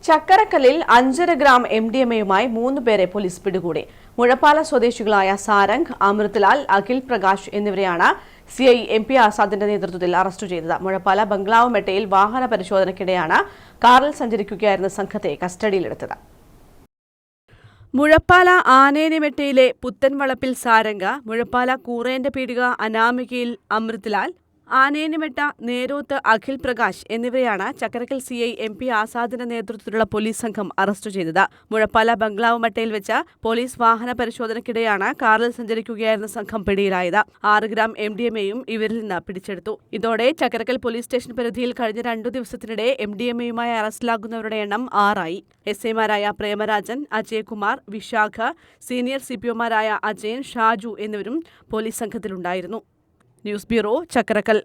ചക്കരക്കല്ലിൽ 5.5 gram MDMA-യുമായി 3 പേരെ police പിടികൂടി. മുഴപ്പാല സ്വദേശികളായ സാരംഗ്, അമൃത്ലാൽ, അഖിൽ പ്രകാശ് എന്നിവരെയാണ് CI MP ആസാദിന്റെ നേതൃത്വത്തിൽ അറസ്റ്റ് ചെയ്തത്. മുഴപ്പാല ബംഗ്ലാവ് മെട്ടയിൽ വാഹന പരിശോധനയ്ക്കിടെയാണ് കാറിൽ സഞ്ചരിക്കുകയായിരുന്ന സംഘത്തെ കസ്റ്റഡിയിലെടുത്തത്. മുഴപ്പാല ആനേനിമെട്ടയിലെ പുത്തൻവളപ്പിൽ സാരംഗ്, മുഴപ്പാല കൂറേന്റെ പീടിക അനാമികയിൽ അമൃത്ലാൽ, ആനേനിമെട്ട നേരോത്ത് അഖിൽ പ്രകാശ് എന്നിവരെയാണ് ചക്കരക്കൽ CI MP ആസാദിന്റെ നേതൃത്വത്തിലുള്ള പോലീസ് സംഘം അറസ്റ്റ് ചെയ്തത്. മുഴപ്പാല ബംഗ്ലാവ് മട്ടയിൽ വെച്ച് പോലീസ് വാഹന പരിശോധനയ്ക്കിടെയാണ് കാറിൽ സഞ്ചരിക്കുകയായിരുന്ന സംഘം പിടിയിലായത്. 6 ഗ്രാം MDMA-യും ഇവരിൽ നിന്ന് പിടിച്ചെടുത്തു. ഇതോടെ ചക്കരക്കൽ പോലീസ് സ്റ്റേഷൻ പരിധിയിൽ കഴിഞ്ഞ 2 ദിവസത്തിനിടെ MDMA-യുമായി അറസ്റ്റിലാകുന്നവരുടെ എണ്ണം 6 ആയി. SI-മാരായ പ്രേമരാജൻ, അജയ്കുമാർ, വിശാഖ, സീനിയർ CPO-മാരായ അജയൻ, ഷാജു എന്നിവരും പോലീസ് സംഘത്തിലുണ്ടായിരുന്നു. News bureau, Chakkarakkal.